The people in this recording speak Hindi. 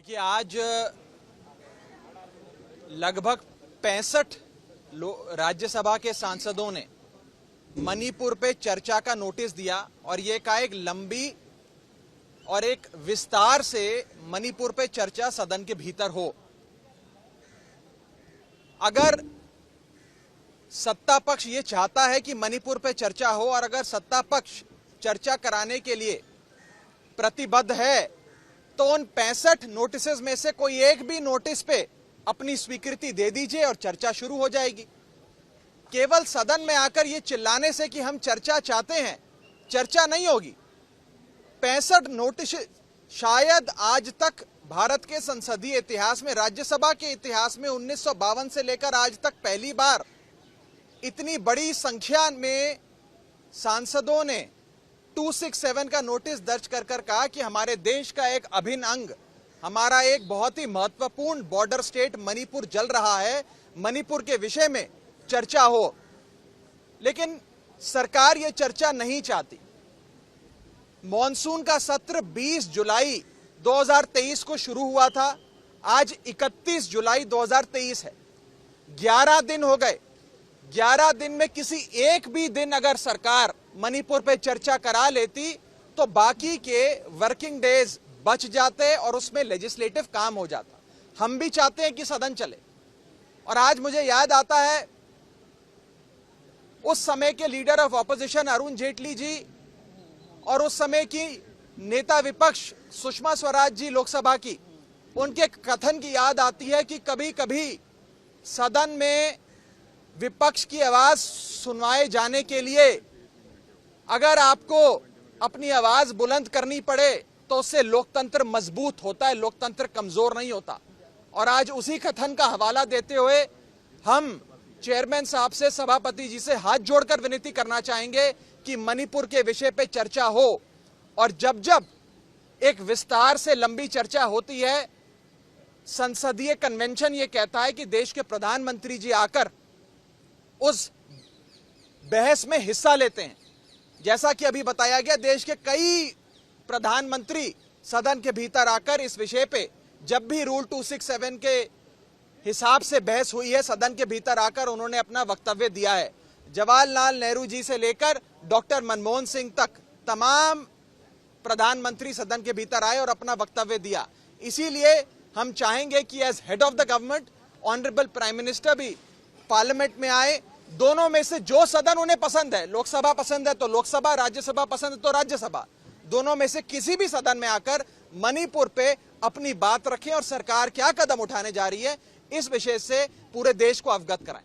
देखिए, आज लगभग 65 राज्यसभा के सांसदों ने मणिपुर पे चर्चा का नोटिस दिया और ये कहा एक लंबी और एक विस्तार से मणिपुर पे चर्चा सदन के भीतर हो। अगर सत्ता पक्ष ये चाहता है कि मणिपुर पे चर्चा हो और अगर सत्ता पक्ष चर्चा कराने के लिए प्रतिबद्ध है तो उन 65 नोटिसेस में से कोई एक भी नोटिस पे अपनी स्वीकृति दे दीजिए और चर्चा शुरू हो जाएगी। केवल सदन में आकर ये चिल्लाने से कि हम चर्चा चाहते हैं, चर्चा नहीं होगी। 65 नोटिस शायद आज तक भारत के संसदीय इतिहास में, राज्यसभा के इतिहास में 1952 से लेकर आज तक पहली बार इतनी बड़ी संख्या में सांसदों ने 267 का नोटिस दर्ज कर कहा कि हमारे देश का एक अभिन्न अंग, हमारा एक बहुत ही महत्वपूर्ण बॉर्डर स्टेट मणिपुर जल रहा है, मणिपुर के विषय में चर्चा हो। लेकिन सरकार ये चर्चा नहीं चाहती। मॉनसून का सत्र 20 जुलाई 2023 को शुरू हुआ था, आज 31 जुलाई 2023 है। 11 दिन हो गए। 11 दिन में किसी एक भी दिन अगर सरकार मणिपुर पे चर्चा करा लेती तो बाकी के वर्किंग डेज बच जाते और उसमें लेजिस्लेटिव काम हो जाता। हम भी चाहते हैं कि सदन चले। और आज मुझे याद आता है उस समय के leader of opposition Arun Jaitley ji और उस समय की नेता विपक्ष सुषमा स्वराज जी लोकसभा की, उनके कथन की याद आती है कि कभी कभी सदन में विपक्ष की आवाज सुनवाए जाने के लिए अगर आपको अपनी आवाज बुलंद करनी पड़े तो उससे लोकतंत्र मजबूत होता है, लोकतंत्र कमजोर नहीं होता। और आज उसी कथन का हवाला देते हुए हम चेयरमैन साहब से, सभापति जी से हाथ जोड़कर विनती करना चाहेंगे कि मणिपुर के विषय पे चर्चा हो। और जब जब एक विस्तार से लंबी चर्चा होती है, संसदीय कन्वेंशन ये कहता है कि देश के प्रधानमंत्री जी आकर उस बहस में हिस्सा लेते हैं। जैसा कि अभी बताया गया, देश के कई प्रधानमंत्री सदन के भीतर आकर इस विषय पे जब भी रूल 267 के हिसाब से बहस हुई है, सदन के भीतर आकर उन्होंने अपना वक्तव्य दिया है। जवाहरलाल नेहरू जी से लेकर डॉक्टर मनमोहन सिंह तक तमाम प्रधानमंत्री सदन के भीतर आए और अपना वक्तव्य दिया। इसीलिए हम चाहेंगे कि as head of the government honourable prime minister भी पार्लियामेंट में आए। दोनों में से जो सदन उन्हें पसंद है, लोकसभा पसंद है तो लोकसभा, राज्यसभा पसंद है तो राज्यसभा, दोनों में से किसी भी सदन में आकर मणिपुर पे अपनी बात रखें और सरकार क्या कदम उठाने जा रही है इस विषय से पूरे देश को अवगत कराएं।